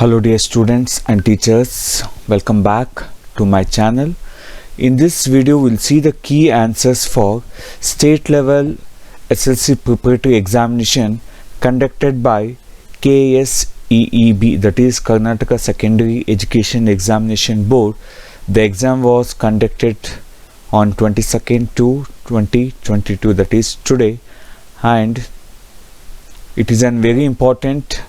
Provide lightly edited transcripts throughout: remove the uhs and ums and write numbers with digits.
Hello dear students and teachers, welcome back to my channel. In this video we'll see the key answers for state level SLC preparatory examination conducted by KSEEB, that is Karnataka Secondary Education Examination Board. The exam was conducted on 22nd to 2022, that is today, and it is a very important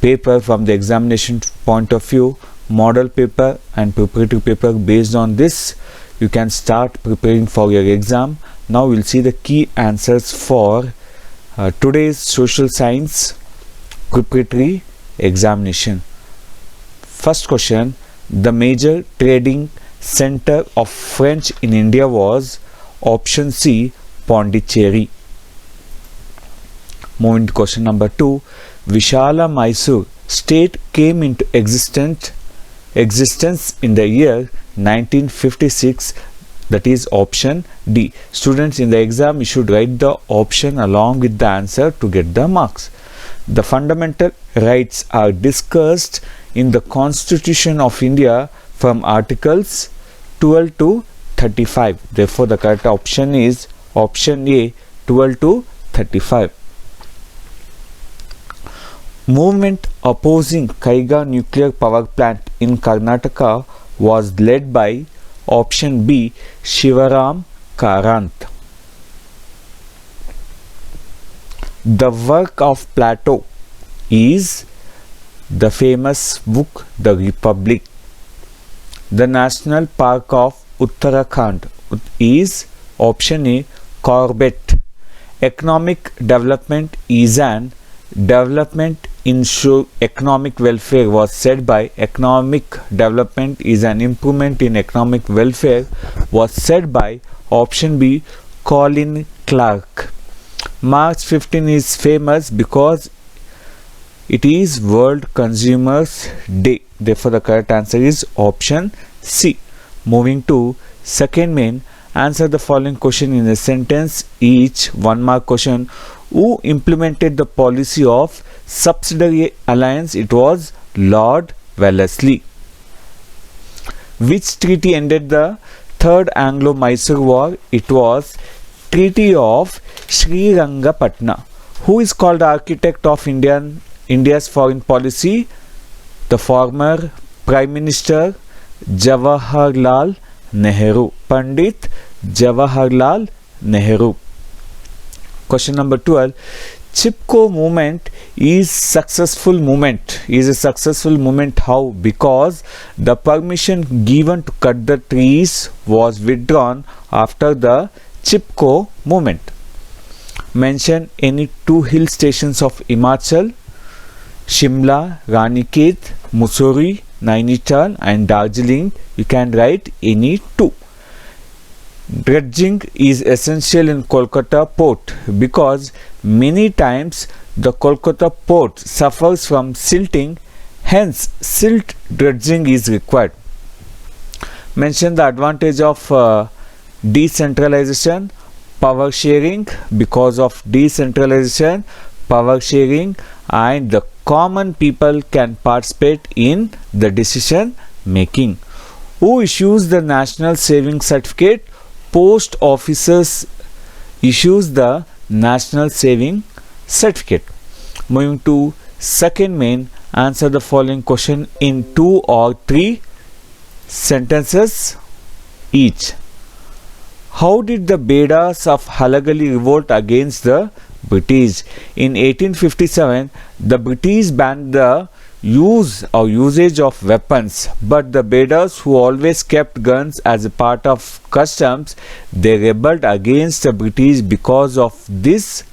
paper from the examination point of view, model paper and preparatory paper. Based on this you can start preparing for your exam. Now we'll see the key answers for today's social science preparatory examination. First question: the major trading center of French in India was option C, Pondicherry. Moving to question number 2, Vishala Mysore state came into existence in the year 1956, that is option D. Students, in the exam you should write the option along with the answer to get the marks. The fundamental rights are discussed in the Constitution of India from articles 12 to 35. Therefore the correct option is option A, 12 to 35. Movement opposing Kaiga nuclear power plant in Karnataka was led by option B, Shivaram Karant. The work of Plato is the famous book The Republic. The National Park of Uttarakhand is option A, Corbett. Economic development is an development ensure economic welfare was said by economic development is an improvement in economic welfare was said by option B, Colin Clark. March 15 is famous because it is World Consumers Day. Therefore the correct answer is option C. Moving to second main, answer the following question in a sentence, each 1 mark question. Who implemented the policy of subsidiary alliance? It was Lord Wellesley. Which treaty ended the Third Anglo-Mysore War? It was Treaty of Srirangapatna. Who is called the architect of India's foreign policy? The former Prime Minister Jawaharlal Nehru. Pandit Jawaharlal Nehru. Question number 12. Chipko movement is a successful movement. How? Because the permission given to cut the trees was withdrawn after the Chipko movement. Mention any 2 hill stations of Himachal: Shimla, Ranikhet, Mussoorie, Nainital and Darjeeling. You can write any 2. Dredging is essential in Kolkata port because many times the Kolkata port suffers from silting, hence silt dredging is required. Mention the advantage of decentralization: power sharing. Because of decentralization, power sharing and the common people can participate in the decision making. Who issues the National Saving Certificate? Post offices issues the National Saving Certificate. Moving to second main, answer the following question in 2 or 3 sentences each. How did the Bedas of Halagali revolt against the British? In 1857, the British banned the usage of weapons, but the Bedas, who always kept guns as a part of customs, they rebelled against the British. Because of this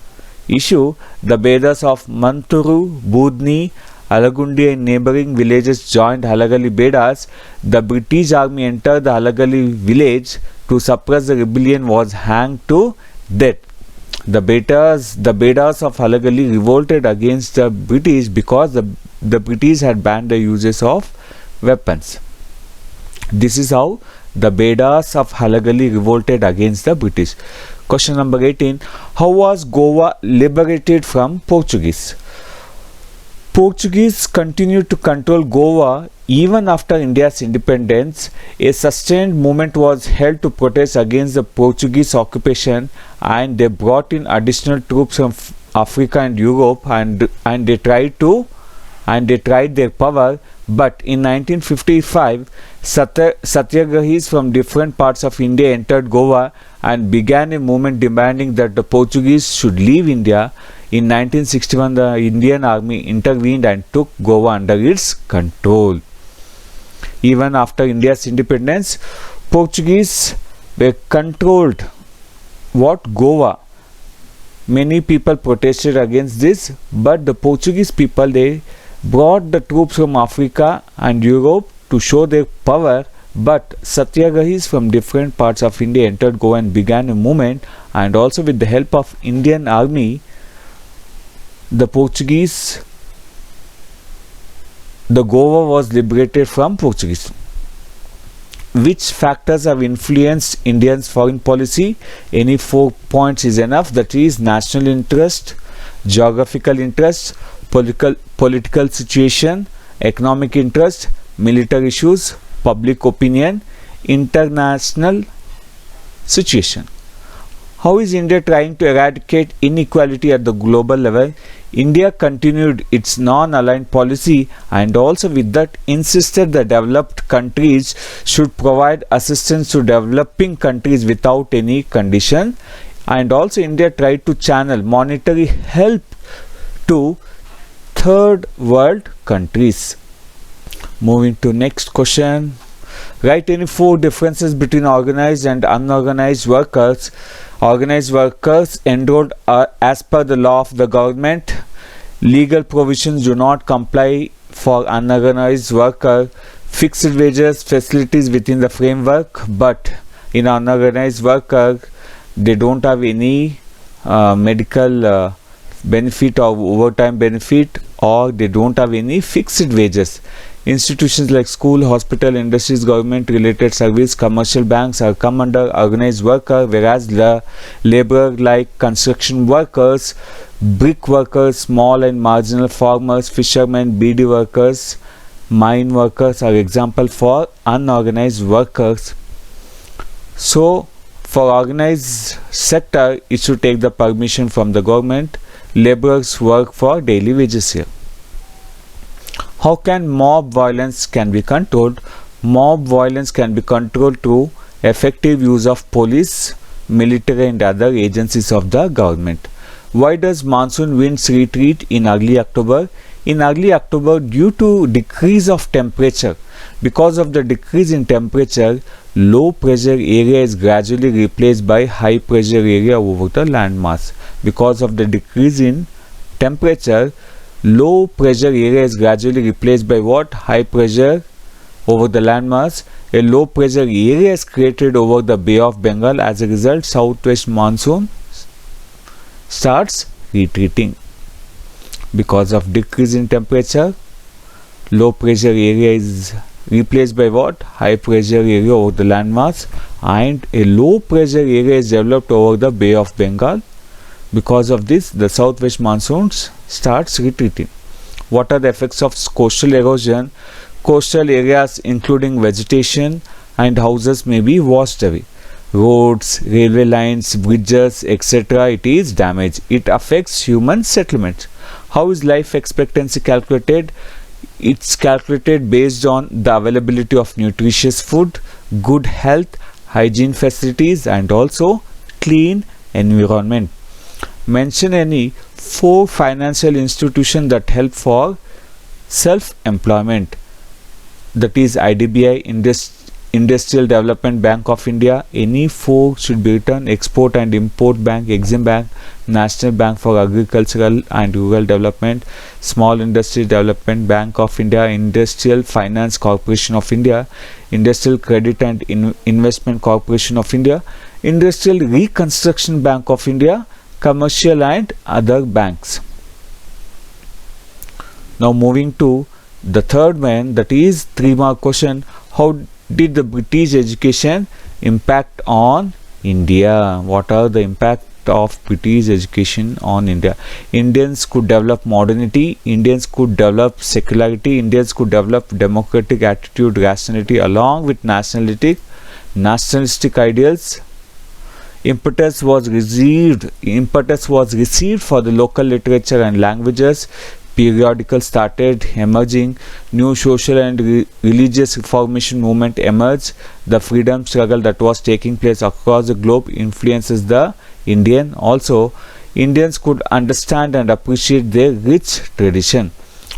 issue, the Bedas of Manturu, Budni, Alagundi and neighboring villages joined Halagali Bedas. The British army entered the Halagali village. To suppress the rebellion was hanged to death. The Bedas of Halagali revolted against the British because the British had banned the uses of weapons. This is how the Bedas of Halagali revolted against the British. Question number 18. How was Goa liberated from Portuguese? Portuguese continued to control Goa even after India's independence. A sustained movement was held to protest against the Portuguese occupation, and they brought in additional troops from Africa and Europe, and they tried their power. But in 1955, Satyagrahis from different parts of India entered Goa and began a movement demanding that the Portuguese should leave India. In 1961, the Indian army intervened and took Goa under its control. Even after India's independence, Portuguese were controlled Goa. Many people protested against this, but the Portuguese people, they brought the troops from Africa and Europe to show their power. But Satyagrahis from different parts of India entered Goa and began a movement, and also with the help of Indian army, the Goa was liberated from Portuguese. Which factors have influenced Indians' foreign policy? Any 4 points is enough. That is national interest, geographical interest, political situation, economic interest, military issues, public opinion, international situation. How is India trying to eradicate inequality at the global level? India continued its non-aligned policy, and also with that insisted that developed countries should provide assistance to developing countries without any condition. And also India tried to channel monetary help to third world countries. Moving to next question. Write any 4 differences between organized and unorganized workers. Organized workers enrolled as per the law of the government. Legal provisions do not comply for unorganized worker. Fixed wages, facilities within the framework, but in unorganized worker they don't have any medical benefit or overtime benefit, or they don't have any fixed wages. Institutions like school, hospital, industries, government related service, commercial banks are come under organized worker, whereas the labor like construction workers, brick workers, small and marginal farmers, fishermen, beady workers, mine workers are example for unorganized workers. So for organized sector, it should take the permission from the government. Laborers work for daily wages here. How can mob violence can be controlled? Mob violence can be controlled through effective use of police, military and other agencies of the government. Why does monsoon winds retreat in early October? In early October, due to decrease of temperature, because of the decrease in temperature, low pressure area is gradually replaced by high pressure area over the landmass. Because of the decrease in temperature, low pressure area is gradually replaced by what? High pressure over the landmass. A low pressure area is created over the Bay of Bengal. As a result, southwest monsoon starts retreating. Because of decrease in temperature, low pressure area is replaced by what? High pressure area over the landmass, and a low pressure area is developed over the Bay of Bengal. Because of this, the southwest monsoons starts retreating. What are the effects of coastal erosion? Coastal areas including vegetation and houses may be washed away. Roads, railway lines, bridges, etc. it is damaged. It affects human settlements. How is life expectancy calculated? It's calculated based on the availability of nutritious food, good health, hygiene facilities and also clean environment. Mention any 4 financial institutions that help for self-employment. That is IDBI, Industrial Development Bank of India. Any 4 should be written: Export and Import Bank, Exim Bank, National Bank for Agricultural and Rural Development, Small Industry Development Bank of India, Industrial Finance Corporation of India, Industrial Credit and Investment Corporation of India, Industrial Reconstruction Bank of India, commercial and other banks. Now moving to the third one, that is 3-mark question. How did the British education impact on India? What are the impact of British education on India. Indians could develop modernity, Indians could develop secularity, Indians could develop democratic attitude, rationality along with nationalistic ideals. Impetus was received for the local literature and languages. Periodicals started emerging, new social and religious reformation movement emerged. The freedom struggle that was taking place across the globe influences the Indian. Also, Indians could understand and appreciate their rich tradition.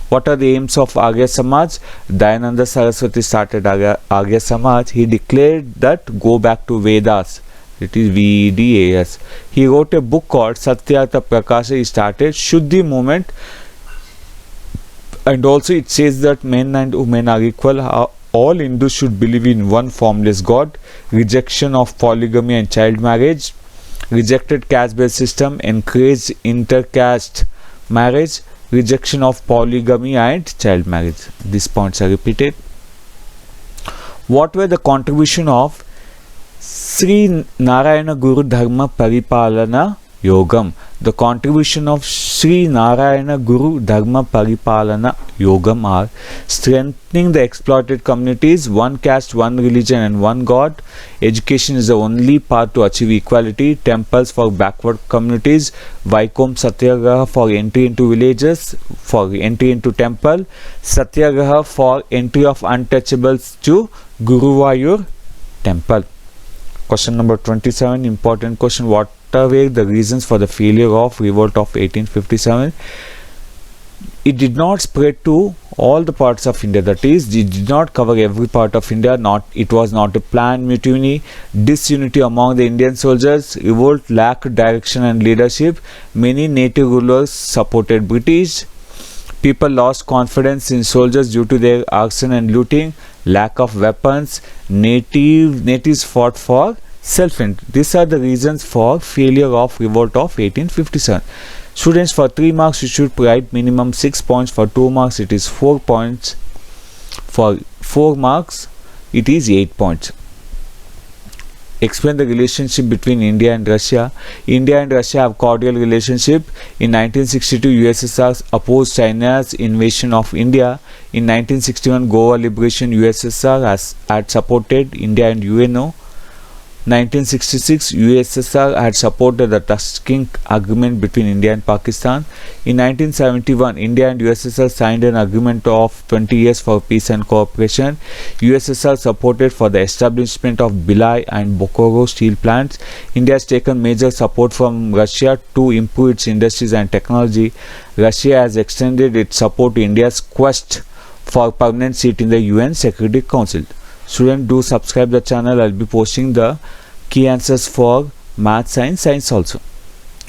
What are the aims of Agya Samaj? Dayananda Saraswati started Agya Samaj. He declared that go back to Vedas. It is VEDAS. He wrote a book called Satyartha Prakasha. He started Shuddhi movement. And also it says that men and women are equal. All Hindus should believe in one formless God. Rejection of polygamy and child marriage. Rejected caste-based system. Encouraged intercaste marriage. Rejection of polygamy and child marriage. These points are repeated. What were the contribution of Sri Narayana Guru Dharma Paripalana Yogam? The contribution of Sri Narayana Guru Dharma Paripalana Yogam are strengthening the exploited communities, one caste, one religion and one God. Education is the only path to achieve equality. Temples for backward communities. Vaikom Satyagraha for entry into villages, for entry into temple. Satyagraha for entry of untouchables to Guruvayur temple. Question number 27, important question. What were the reasons for the failure of revolt of 1857? It did not spread to all the parts of India. That is, it did not cover every part of India. It was not a planned mutiny. Disunity among the Indian soldiers. Revolt lacked direction and leadership. Many native rulers supported British. People lost confidence in soldiers due to their arson and looting. Lack of weapons. Natives fought for self-defense. These are the reasons for failure of revolt of 1857. Students, for 3 marks you should write minimum 6 points. For 2 marks it is 4 points. For 4 marks it is 8 points. Explain the relationship between India and Russia. India and Russia have cordial relationship. In 1962, USSR opposed China's invasion of India. In 1961, Goa liberation, USSR had supported India and UNO. 1966, USSR had supported the Tashkent Agreement between India and Pakistan. In 1971, India and USSR signed an agreement of 20 years for peace and cooperation. USSR supported for the establishment of Bhilai and Bokoro steel plants. India has taken major support from Russia to improve its industries and technology. Russia has extended its support to India's quest for permanent seat in the UN Security Council. Students, do subscribe the channel. I'll be posting the key answers for math, science also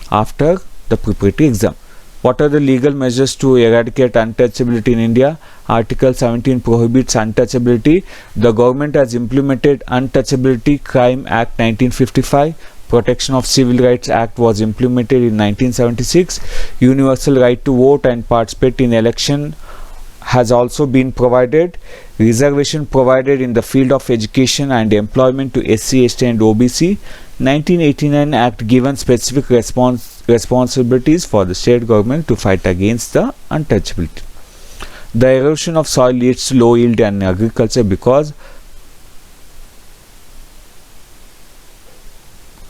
after the preparatory exam. What are the legal measures to eradicate untouchability in India? Article 17 prohibits untouchability. The government has implemented Untouchability Crime Act 1955. Protection of Civil Rights Act was implemented in 1976. Universal right to vote and participate in election has also been provided. Reservation provided in the field of education and employment to SC, ST and OBC. 1989 Act given specific responsibilities for the state government to fight against the untouchability. The erosion of soil leads to low yield in agriculture because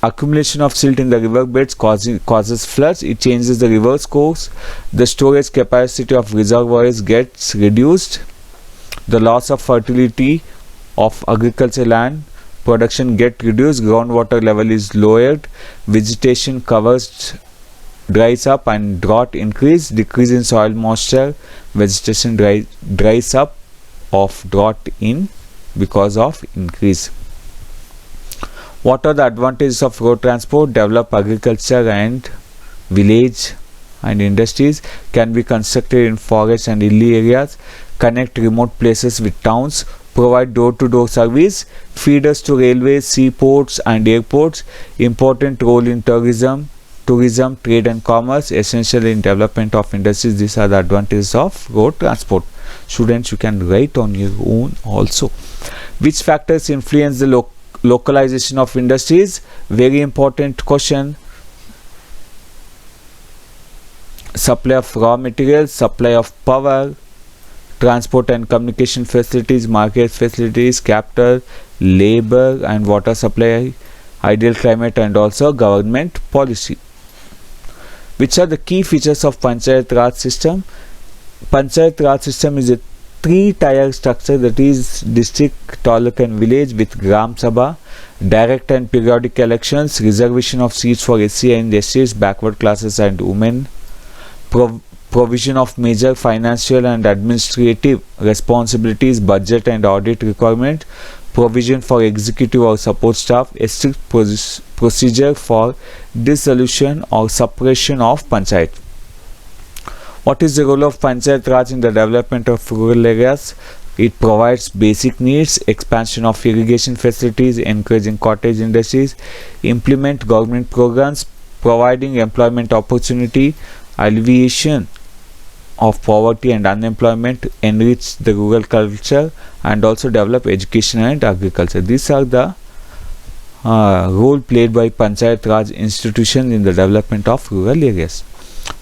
accumulation of silt in the river beds causes floods. It changes the river's course. The storage capacity of reservoirs gets reduced. The loss of fertility of agricultural land production get reduced. Groundwater level is lowered. Vegetation covers dries up and drought increase. Decrease in soil moisture. Vegetation dries up of drought in because of increase. What are the advantages of road transport? Develop agriculture and village and industries. Can be constructed in forest and hilly areas. Connect remote places with towns. Provide door-to-door service. Feeders to railways, seaports and airports. Important role in tourism, trade and commerce. Essential in development of industries. These are the advantages of road transport. Students, you can write on your own also. Which factors influence the localization of industries? Very important question. supply of raw materials, supply of power, transport and communication facilities, market facilities, capital, labor and water supply, ideal climate and also government policy. Which are the key features of Panchayat Raj system? Panchayat Raj system is a three-tier structure, that is district, taluk and village, with Gram Sabha, direct and periodic elections, reservation of seats for SC and STs, backward classes and women, provision of major financial and administrative responsibilities, budget and audit requirement, provision for executive or support staff, a strict procedure for dissolution or suppression of Panchayat. What is the role of Panchayat Raj in the development of rural areas? It provides basic needs, expansion of irrigation facilities, encouraging cottage industries, implement government programs, providing employment opportunity, alleviation of poverty and unemployment, enrich the rural culture and also develop education and agriculture. These are the role played by Panchayat Raj institutions in the development of rural areas.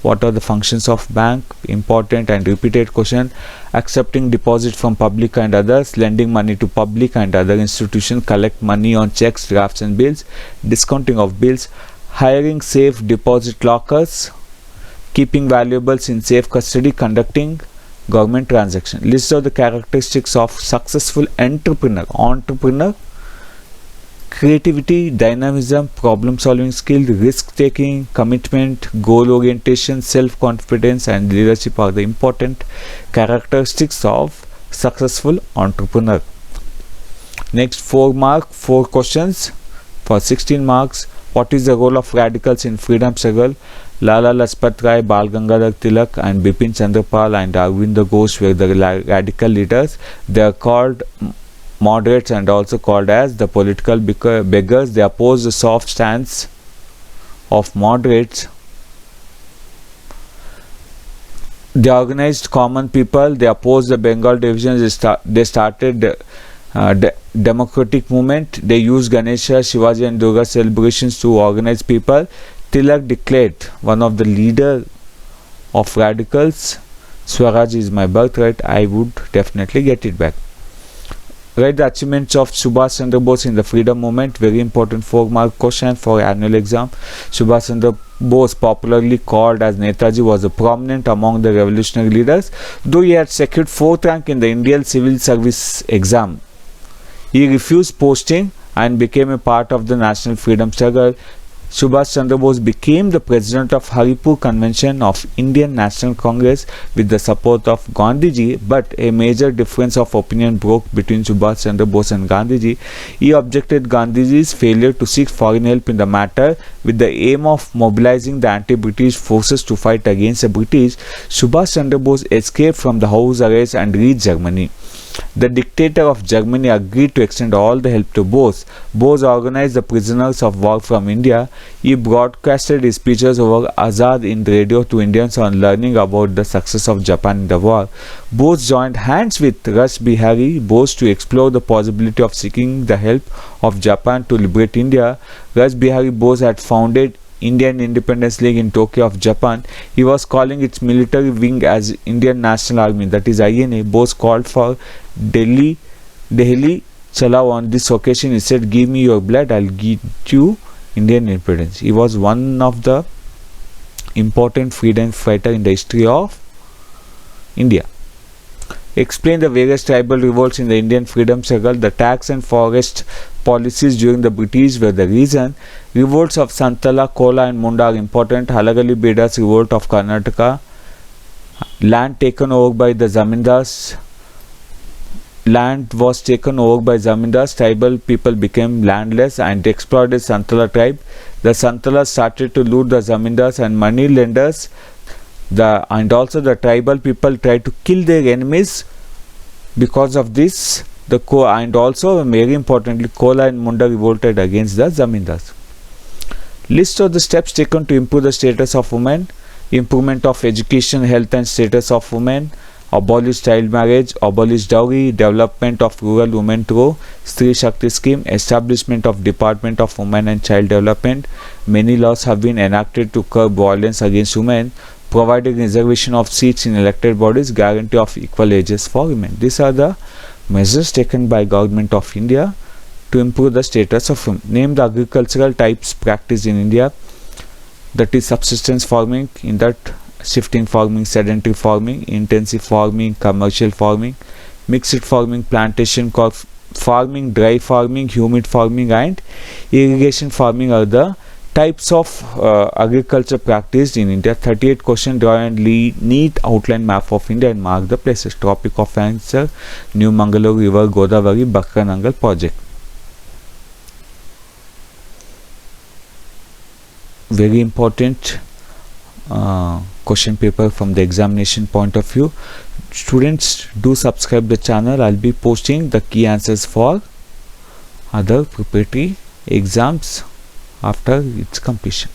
What are the functions of bank? Important and repeated question. Accepting deposit from public and others, lending money to public and other institutions, collect money on checks, drafts and bills, discounting of bills, hiring safe deposit lockers, keeping valuables in safe custody, conducting government transaction. List of the characteristics of successful entrepreneur: creativity, dynamism, problem solving skill, risk taking, commitment, goal orientation, self confidence and leadership are the important characteristics of successful entrepreneur. Next, 4 questions for 16 marks. What is the role of radicals in freedom struggle? Lala Lajpat Rai, Bal Gangadhar Tilak and Bipin Chandra Pal and Arvind Ghosh were the radical leaders. They are called moderates and also called as the political beggars. They oppose the soft stance of moderates. They organized common people. They opposed the Bengal division. They started democratic movement. They used Ganesha, Shivaji and Durga celebrations to organize people. Tilak declared, one of the leader of radicals, Swaraj is my birthright, I would definitely get it back. Write the achievements of Subhash Chandra Bose in the freedom movement. Very important 4-mark question for annual exam. Subhash Chandra Bose, popularly called as Netaji, was a prominent among the revolutionary leaders. Though he had secured 4th rank in the Indian Civil Service exam, he refused posting and became a part of the national freedom struggle. Subhash Chandra Bose became the president of Haripur Convention of Indian National Congress with the support of Gandhiji, but a major difference of opinion broke between Subhash Chandra Bose and Gandhiji. He objected Gandhiji's failure to seek foreign help in the matter with the aim of mobilizing the anti-British forces to fight against the British. Subhash Chandra Bose escaped from the house arrest and reached Germany. The dictator of Germany agreed to extend all the help to Bose. Bose organized the prisoners of war from India. He broadcasted his speeches over Azad in radio to Indians on learning about the success of Japan in the war. Bose joined hands with Rash Bihari Bose to explore the possibility of seeking the help of Japan to liberate India. Rash Bihari Bose had founded Indian Independence League in Tokyo of Japan. He was calling its military wing as Indian National Army, that is INA. Bose called for Delhi Chalao on this occasion. He said, "Give me your blood, I'll give you Indian independence." He was one of the important freedom fighter in the history of India. Explain the various tribal revolts in the Indian freedom struggle. The tax and forest policies during the British were the reason. Revolts of Santala, Kola and Munda are important. Halagali Beda's revolt of Karnataka. Land taken over by the Zamindars. Land was taken over by Zamindars. Tribal people became landless and exploited Santala tribe. The Santalas started to loot the Zamindars and money lenders. And also the tribal people tried to kill their enemies. Because of this, and also very importantly, Kola and Munda revolted against the Zamindars. List of the steps taken to improve the status of women. Improvement of education, health and status of women. Abolish child marriage, abolish dowry, development of rural women through Stree Shakti scheme, establishment of Department of Women and Child Development. Many laws have been enacted to curb violence against women. providing reservation of seats in elected bodies, guarantee of equal wages for women. These are the measures taken by Government of India to improve the status of women. Name the agricultural types practiced in India. That is subsistence farming, in that shifting farming, sedentary farming, intensive farming, commercial farming, mixed farming, plantation farming, dry farming, humid farming and irrigation farming are the types of agriculture practiced in India. 38 question. Draw a neat outline map of India and mark the places. Topic of answer: New Mangalore River, Godavari, Bakranangal project. Very important question paper from the examination point of view. Students, do subscribe the channel. I'll be posting the key answers for other preparatory exams after its completion.